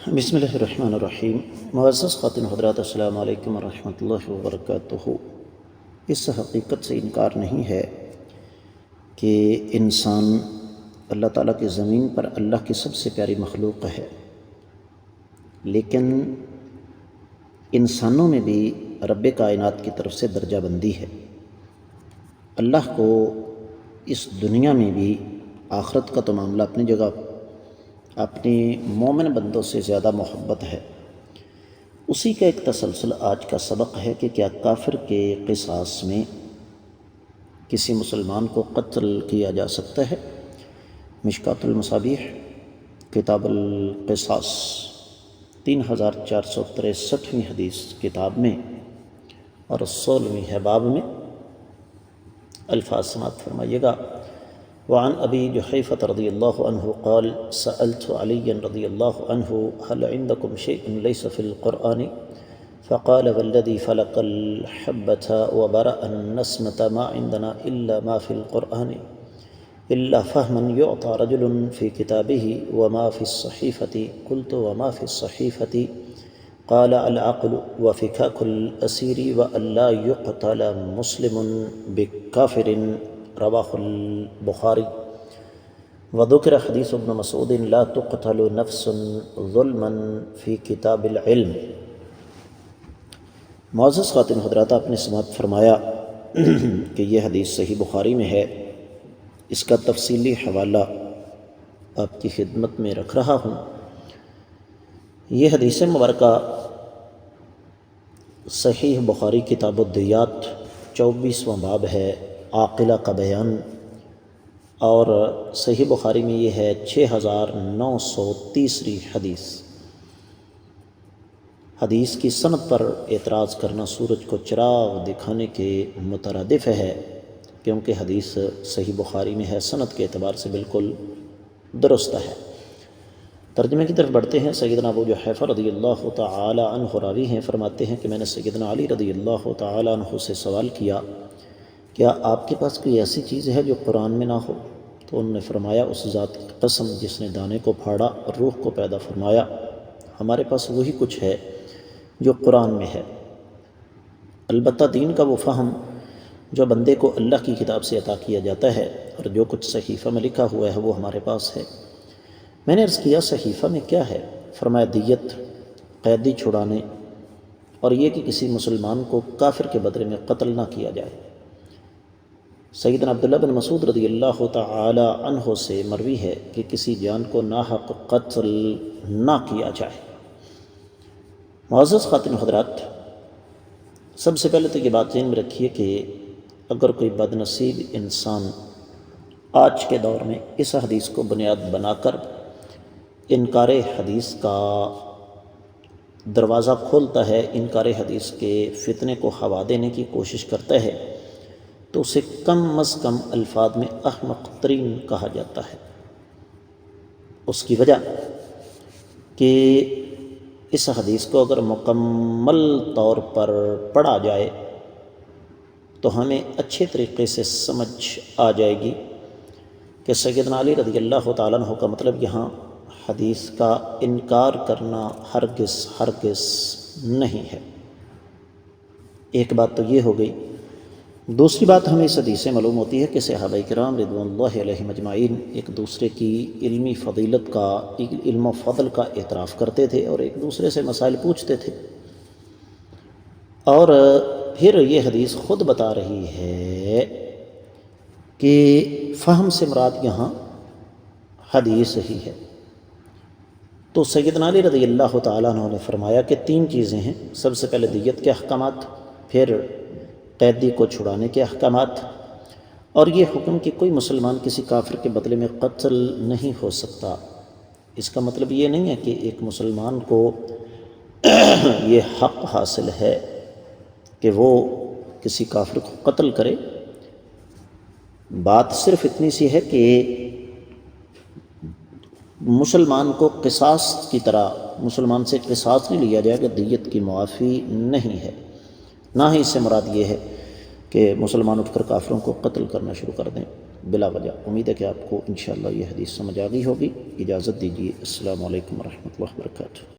بسم اللہ الرحمن الرحیم۔ معزز خواتین حضرات، السلام علیکم ورحمۃ اللہ وبرکاتہ۔ اس حقیقت سے انکار نہیں ہے کہ انسان اللہ تعالیٰ کی زمین پر اللہ کی سب سے پیاری مخلوق ہے، لیکن انسانوں میں بھی رب کائنات کی طرف سے درجہ بندی ہے۔ اللہ کو اس دنیا میں بھی آخرت کا تو معاملہ اپنی جگہ اپنی مومن بندوں سے زیادہ محبت ہے۔ اسی کا ایک تسلسل آج کا سبق ہے کہ کیا کافر کے قصاص میں کسی مسلمان کو قتل کیا جا سکتا ہے؟ مشکات المصابیح کتاب القصاص 3463 حدیث کتاب میں اور 16ویں باب میں الفاظ سماعت فرمائیے گا۔ وعن ابی جحیفۃ رضی اللہ عنہ قال سألت علی رضی اللہ عنہ هل عندكم شيء ليس في القرآن فقال والذي فلق الحبة وبرأ النسمة ما عندنا إلا ما في القرآن إلا فهما يعطى رجل في كتابه وما في الصحيفة قلت وما في الصحيفة قال العقل وفكاك الأسير وأن لا يقتل مسلم بكافر رواہ البخاری۔ وذکر حدیث ابن مسعود لا تقتل نفس ظلما فی کتاب العلم۔ معزز خواتین حضرات، آپ نے سماعت فرمایا کہ یہ حدیث صحیح بخاری میں ہے۔ اس کا تفصیلی حوالہ آپ کی خدمت میں رکھ رہا ہوں۔ یہ حدیث مبارکہ صحیح بخاری کتاب الدیات 24واں باب ہے، عاقلہ کا بیان، اور صحیح بخاری میں یہ ہے 6930 حدیث۔ حدیث کی سند پر اعتراض کرنا سورج کو چراغ دکھانے کے مترادف ہے، کیونکہ حدیث صحیح بخاری میں ہے، سند کے اعتبار سے بالکل درست ہے۔ ترجمے کی طرف بڑھتے ہیں۔ سیدنا ابو جحیفہ رضی اللہ تعالی عنہ راوی ہیں، فرماتے ہیں کہ میں نے سیدنا علی رضی اللہ تعالی عنہ سے سوال کیا، کیا آپ کے پاس کوئی ایسی چیز ہے جو قرآن میں نہ ہو؟ تو انہوں نے فرمایا، اس ذات کی قسم جس نے دانے کو پھاڑا اور روح کو پیدا فرمایا، ہمارے پاس وہی کچھ ہے جو قرآن میں ہے، البتہ دین کا وہ فہم جو بندے کو اللہ کی کتاب سے عطا کیا جاتا ہے، اور جو کچھ صحیفہ میں لکھا ہوا ہے وہ ہمارے پاس ہے۔ میں نے عرض کیا، صحیفہ میں کیا ہے؟ فرمایا، دیت، قیدی چھڑانے، اور یہ کہ کسی مسلمان کو کافر کے بدلے میں قتل نہ کیا جائے۔ سیدنا عبداللہ بن مسعود رضی اللہ تعالی عنہ سے مروی ہے کہ کسی جان کو ناحق قتل نہ کیا جائے۔ معزز خواتین حضرات، سب سے پہلے تو یہ بات ذہن میں رکھیے کہ اگر کوئی بد نصیب انسان آج کے دور میں اس حدیث کو بنیاد بنا کر انکار حدیث کا دروازہ کھولتا ہے، انکار حدیث کے فتنے کو ہوا دینے کی کوشش کرتا ہے، تو اسے کم از کم الفاظ میں احمق ترین کہا جاتا ہے۔ اس کی وجہ کہ اس حدیث کو اگر مکمل طور پر پڑھا جائے تو ہمیں اچھے طریقے سے سمجھ آ جائے گی کہ سیدنا علی رضی اللہ تعالیٰ عنہ کا مطلب یہاں حدیث کا انکار کرنا ہرگز نہیں ہے۔ ایک بات تو یہ ہو گئی۔ دوسری بات ہمیں اس حدیث سے معلوم ہوتی ہے کہ صحابہ کرام رضوان اللہ علیہم اجمعین ایک دوسرے کی علمی فضیلت کا، علم و فضل کا اعتراف کرتے تھے اور ایک دوسرے سے مسائل پوچھتے تھے، اور پھر یہ حدیث خود بتا رہی ہے کہ فہم سے مراد یہاں حدیث ہی ہے۔ تو سیدنا علی رضی اللہ تعالیٰ عنہ نے فرمایا کہ 3 چیزیں ہیں۔ سب سے پہلے دیت کے احکامات، پھر قیدی کو چھڑانے کے احکامات، اور یہ حکم کہ کوئی مسلمان کسی کافر کے بدلے میں قتل نہیں ہو سکتا۔ اس کا مطلب یہ نہیں ہے کہ ایک مسلمان کو یہ حق حاصل ہے کہ وہ کسی کافر کو قتل کرے۔ بات صرف اتنی سی ہے کہ مسلمان کو قصاص کی طرح مسلمان سے قصاص نہیں لیا جائے گا، دیت کی معافی نہیں ہے۔ نہ ہی اس سے مراد یہ ہے کہ مسلمان اٹھ کر کافروں کو قتل کرنا شروع کر دیں بلا وجہ۔ امید ہے کہ آپ کو انشاءاللہ یہ حدیث سمجھ آ گئی ہوگی۔ اجازت دیجیے، السلام علیکم ورحمۃ اللہ وبرکاتہ۔